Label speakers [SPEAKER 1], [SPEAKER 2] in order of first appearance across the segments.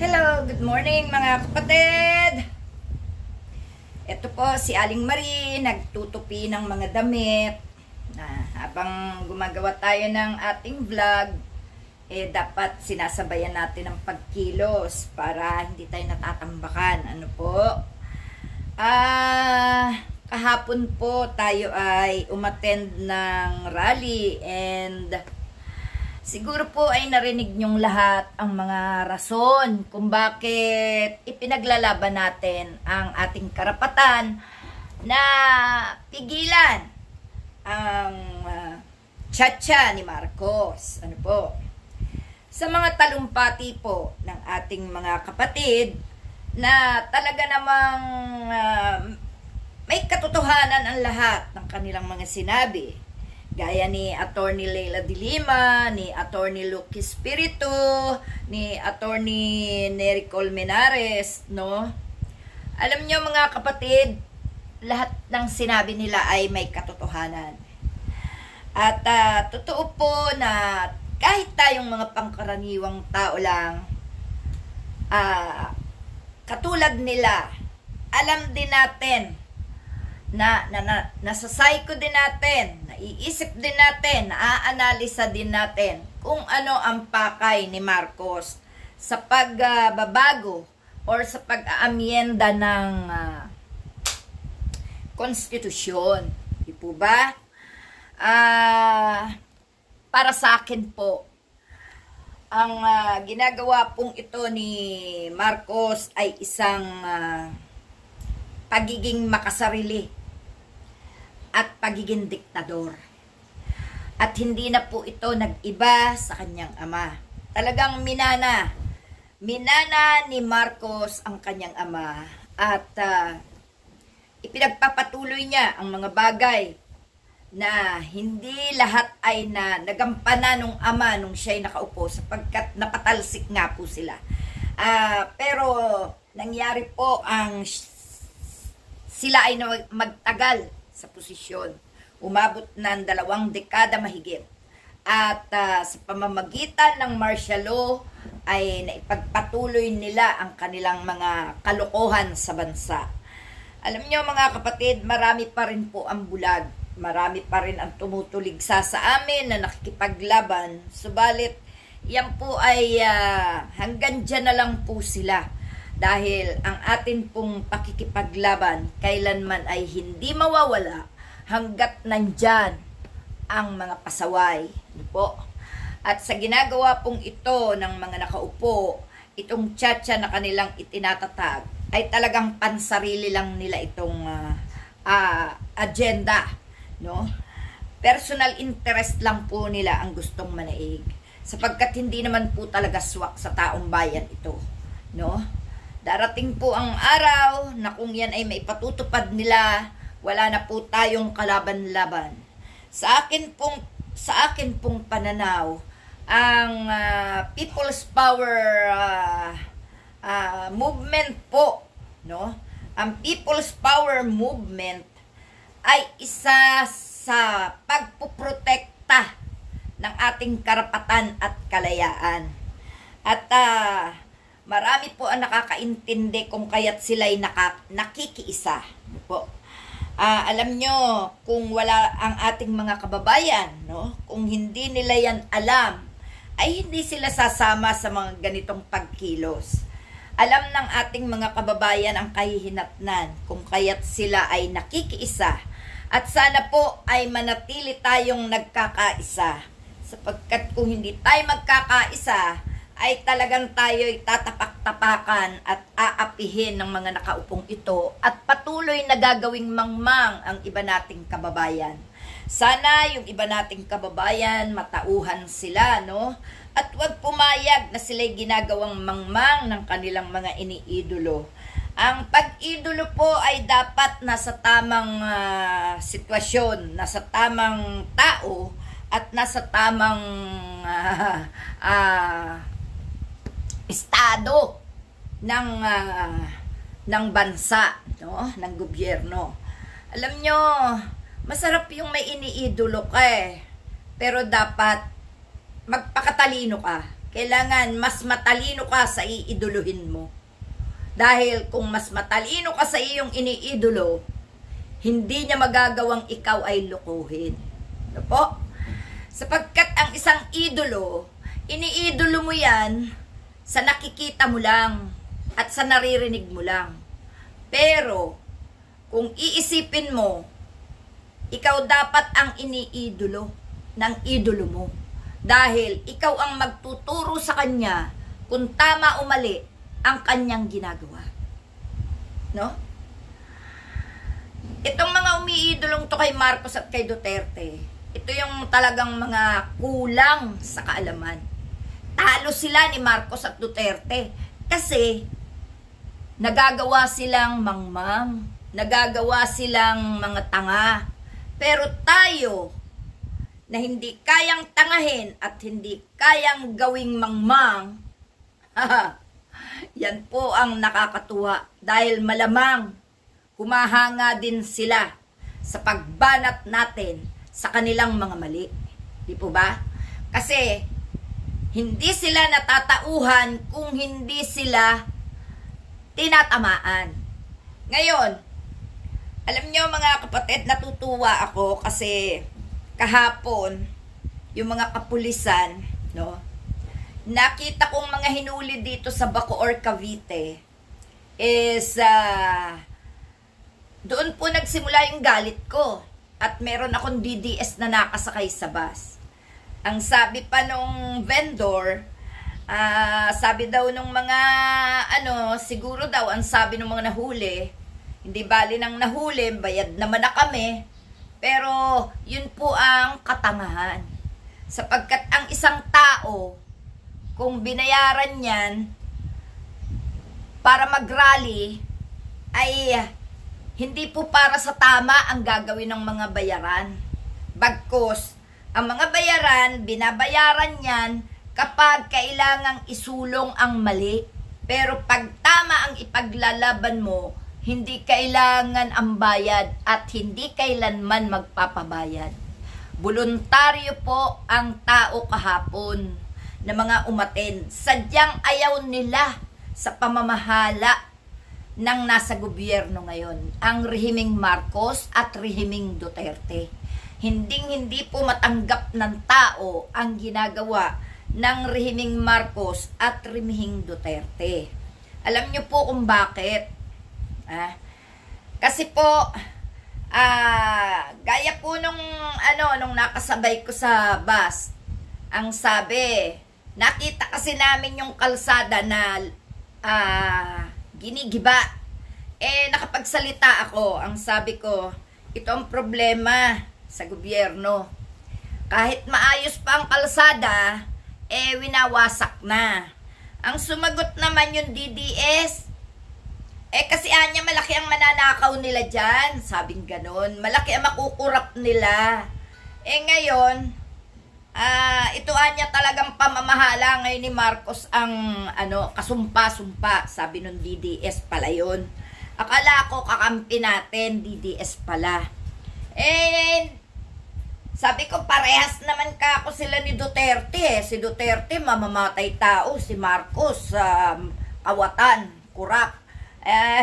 [SPEAKER 1] Hello, good morning mga kapatid. Ito po si Aling Marie, nagtutupi ng mga damit. Habang gumagawa tayo ng ating vlog, dapat sinasabayan natin ang pagkilos para hindi tayo natatambakan. Ano po? Kahapon po tayo ay umattend ng rally and siguro po ay narinig niyong lahat ang mga rason kung bakit ipinaglalaban natin ang ating karapatan na pigilan ang tsa-tsa ni Marcos. Ano po? Sa mga talumpati po ng ating mga kapatid na talaga namang may katotohanan ang lahat ng kanilang mga sinabi. Gaya ni Attorney Leila de Lima, ni Attorney Lucky Espiritu, ni Attorney Nery Colmenares, no? Alam nyo mga kapatid, lahat ng sinabi nila ay may katotohanan. At totoo po na kahit tayong mga pangkaraniwang tao lang, katulad nila, alam din natin nasa psycho din natin, naiisip din natin, naaanalisa din natin kung ano ang pakay ni Marcos sa pagbabago or sa pag-aamyenda ng konstitusyon. Di po ba? Para sa akin po, ang ginagawa pong ito ni Marcos ay isang pagiging makasarili at pagiging diktador. At hindi na po ito nag-iba sa kanyang ama. Talagang minana ni Marcos ang kanyang ama at ipinagpapatuloy niya ang mga bagay na hindi lahat ay nagampanan ng ama nung siya'y nakaupo sapagkat napatalsik nga po sila. Pero nangyari po ang sila ay magtagal sa posisyon. Umabot ng 2 dekada mahigit. At sa pamamagitan ng martial law ay naipagpatuloy nila ang kanilang mga kalokohan sa bansa. Alam niyo mga kapatid, marami pa rin po ang bulag. Marami pa rin ang tumutuligsa sa amin na nakikipaglaban. Subalit, yan po ay hanggang dyan na lang po sila. Dahil ang atin pong pakikipaglaban kailanman ay hindi mawawala hanggat nandyan ang mga pasaway. Ano po? At sa ginagawa pong ito ng mga nakaupo, itong tsa-tsa na kanilang itinatatag, ay talagang pansarili lang nila itong agenda. No? Personal interest lang po nila ang gustong manaig. Sapagkat hindi naman po talaga swak sa taong bayan ito. No? Darating po ang araw na kung yan ay maipatutupad nila, wala na po tayong kalaban-laban. Sa akin pong pananaw, ang People's Power movement po, no? Ang People's Power movement ay isa sa pagpuprotekta ng ating karapatan at kalayaan. At marami po ang nakakaintindi kung kaya't sila'y nakikiisa. Po. Alam nyo, kung wala ang ating mga kababayan, no? Kung hindi nila yan alam, ay hindi sila sasama sa mga ganitong pagkilos. Alam ng ating mga kababayan ang kahihinatnan kung kaya't sila ay nakikiisa. At sana po ay manatili tayong nagkakaisa. Sapagkat kung hindi tayo magkakaisa, ay talagang tayo'y tatapak-tapakan at aapihin ng mga nakaupong ito at patuloy na gagawing mangmang ang iba nating kababayan. Sana yung iba nating kababayan matauhan sila, no? At huwag pumayag na sila'y ginagawang mangmang ng kanilang mga iniidolo. Ang pag-idolo po ay dapat nasa tamang sitwasyon, nasa tamang tao at nasa tamang estado ng bansa, no? Ng gobyerno. Alam nyo, masarap yung may iniidolo ka pero dapat magpakatalino ka. kailangan mas matalino ka sa iiduluhin mo. Dahil kung mas matalino ka sa iyong iniidolo, hindi niya magagawang ikaw ay lukuhin. Ano po? Sapagkat ang isang idolo, iniidolo mo yan sa nakikita mo lang at sa naririnig mo lang. Pero, kung iisipin mo, ikaw dapat ang iniidolo ng idolo mo. Dahil ikaw ang magtuturo sa kanya kung tama o mali ang kanyang ginagawa. No? Itong mga umiidolong to kay Marcos at kay Duterte, ito yung talagang mga kulang sa kaalaman. Talo sila ni Marcos at Duterte kasi nagagawa silang mangmang, nagagawa silang mga tanga. Pero tayo, na hindi kayang tangahin at hindi kayang gawing mangmang, yan po ang nakakatuwa dahil malamang humahanga din sila sa pagbanat natin sa kanilang mga mali. Di po ba? Kasi hindi sila natatauhan kung hindi sila tinatamaan. Ngayon, alam nyo mga kapatid, natutuwa ako kasi kahapon, yung mga kapulisan, no, nakita kong mga hinuli dito sa Bacoor, Cavite, is, doon po nagsimula yung galit ko. At meron akong DDS na nakasakay sa bus. Ang sabi pa nung vendor, sabi daw nung mga, siguro daw, ang sabi nung mga nahuli, hindi bali nang nahuli, bayad naman na kami. Pero, yun po ang katangahan. Sapagkat ang isang tao, kung binayaran yan para mag-rally, ay hindi po para sa tama ang gagawin ng mga bayaran. Bagkus, ang mga bayaran, binabayaran yan kapag kailangang isulong ang mali. Pero pag tama ang ipaglalaban mo, hindi kailangan ang bayad at hindi kailanman magpapabayad. Voluntaryo po ang tao kahapon na mga umaten. Sadyang ayaw nila sa pamamahala ng nasa gobyerno ngayon, ang rehimeng Marcos at rehimeng Duterte. Hindi po matanggap ng tao ang ginagawa ng rehimeng Marcos at rehimeng Duterte. Alam niyo po kung bakit? Kasi po, gaya po nung nakasabay ko sa bus, ang sabi, nakita kasi namin yung kalsada na ginigiba. Nakapagsalita ako. Ang sabi ko, ito ang problema sa gobyerno. Kahit maayos pa ang kalsada, winawasak na. Ang sumagot naman yung DDS, kasi anya malaki ang mananakaw nila dyan. Sabing ganon. Malaki ang makukurap nila. Ngayon, ito anya talagang pamamahala ngayon ni Marcos ang kasumpa-sumpa, sabi nung DDS pala yun. Akala ko kakampi natin, DDS pala. Sabi ko parehas naman ka ako sila ni Duterte. Si Duterte mamamatay tao, si Marcos kawatan, kurap.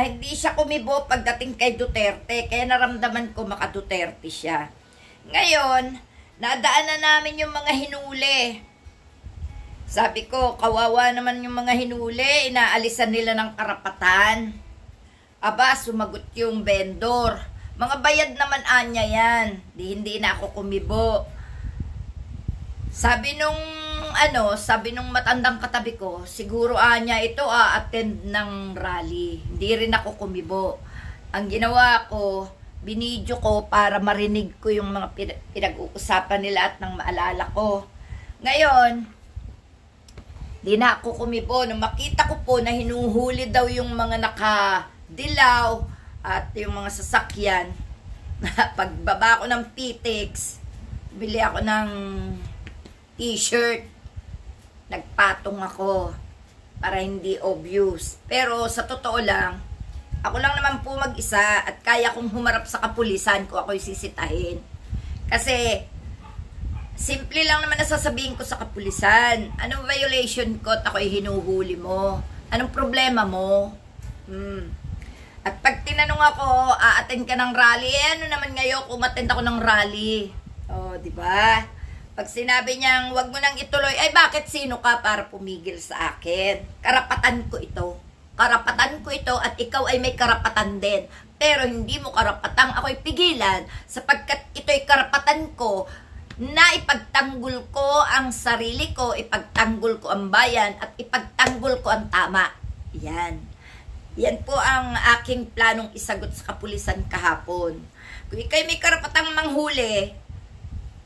[SPEAKER 1] Hindi siya kumibo pagdating kay Duterte, kaya naramdaman ko maka Duterte siya. Ngayon, nadaanan namin yung mga hinuli. Sabi ko, kawawa naman yung mga hinuli, inaalisan nila ng karapatan. Aba, sumagot yung vendor. Mga bayad naman anya yan. Hindi na ako kumibo. Sabi nung matandang katabi ko, siguro anya ito attend ng rally. Hindi rin ako kumibo. Ang ginawa ko, binidyo ko para marinig ko yung mga pinag-uusapan nila at nang maalala ko. Ngayon, di na ako kumibo. Nung makita ko po na hinuhuli daw yung mga nakadilaw at yung mga sasakyan, pagbaba ko ng PTX, bili ako ng t-shirt, nagpatong ako para hindi obvious. Pero sa totoo lang, ako lang naman po mag-isa at kaya kong humarap sa kapulisan kung ako'y sisitahin. Kasi Simple lang naman nasasabihin ko sa kapulisan. Anong violation ko at ako'y hinuhuli mo? Anong problema mo? At pag tinanong ako, a-attend ka ng rally, ano naman ngayon kung attend ako ng rally? Oh, di ba? Pag sinabi niyang wag mo nang ituloy, ay bakit sino ka para pumigil sa akin? Karapatan ko ito. Karapatan ko ito at ikaw ay may karapatan din. Pero hindi mo karapatang ako'y pigilan sapagkat ito'y karapatan ko na ipagtanggol ko ang sarili ko, ipagtanggol ko ang bayan, at ipagtanggol ko ang tama. Yan. Yan po ang aking planong isagot sa kapulisan kahapon. Kung ikay may karapatang manghuli,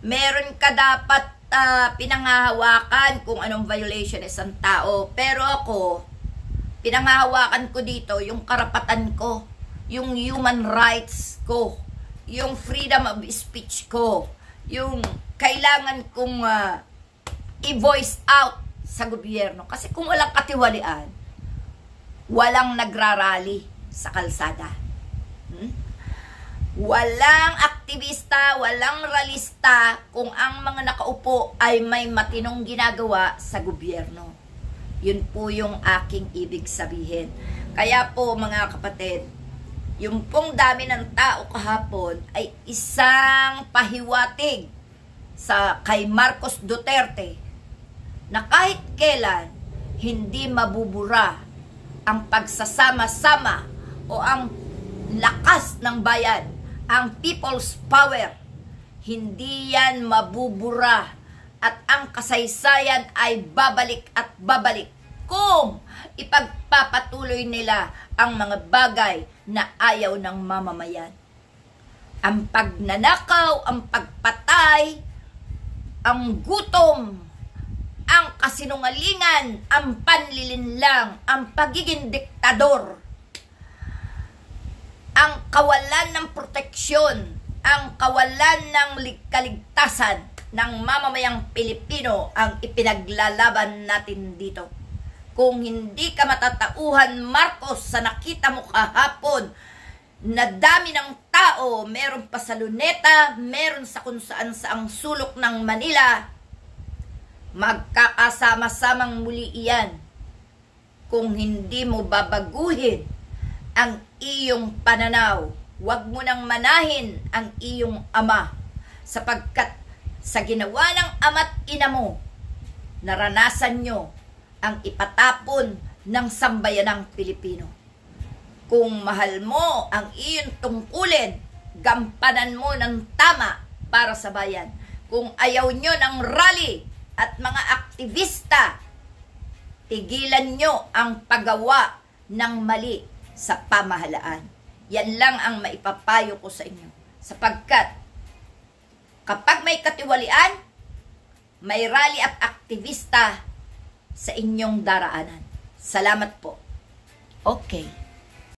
[SPEAKER 1] meron ka dapat pinanghahawakan kung anong violation isang tao. Pero ako, pinanghahawakan ko dito yung karapatan ko, yung human rights ko, yung freedom of speech ko, yung kailangan kong i-voice out sa gobyerno. Kasi kung walang katiwalian, walang nagrarally sa kalsada. Walang aktivista, walang ralista kung ang mga nakaupo ay may matinong ginagawa sa gobyerno. Yun po yung aking ibig sabihin. Kaya po mga kapatid, yung pong dami ng tao kahapon ay isang pahiwatig sa kay Marcos Duterte na kahit kailan hindi mabubura ang pagsasama-sama o ang lakas ng bayan, ang people's power. Hindi yan mabubura at ang kasaysayan ay babalik at babalik kung ipagpapatuloy nila ang mga bagay na ayaw ng mamamayan. Ang pagnanakaw, ang pagpatay, ang gutom, ang kasinungalingan, ang panlilinlang, ang pagiging diktador, ang kawalan ng proteksyon, ang kawalan ng kaligtasan ng mamamayang Pilipino ang ipinaglalaban natin dito. Kung hindi ka matatauhan, Marcos, sa nakita mo kahapon na dami ng tao, meron pa sa Luneta, meron sa kung saan saang sulok ng Manila, magkakasama-samang muli iyan. Kung hindi mo babaguhin ang iyong pananaw, huwag mo nang manahin ang iyong ama, sapagkat sa ginawa ng ama't ina mo, naranasan nyo ang ipatapon ng sambayanang Pilipino. Kung mahal mo ang iyong tungkulin, gampanan mo ng tama para sa bayan. Kung ayaw nyo ng rally at mga aktivista, tigilan nyo ang paggawa ng mali sa pamahalaan. Yan lang ang maipapayo ko sa inyo. Sapagkat kapag may katiwalian, may rally at aktivista sa inyong daraanan. Salamat po. Okay.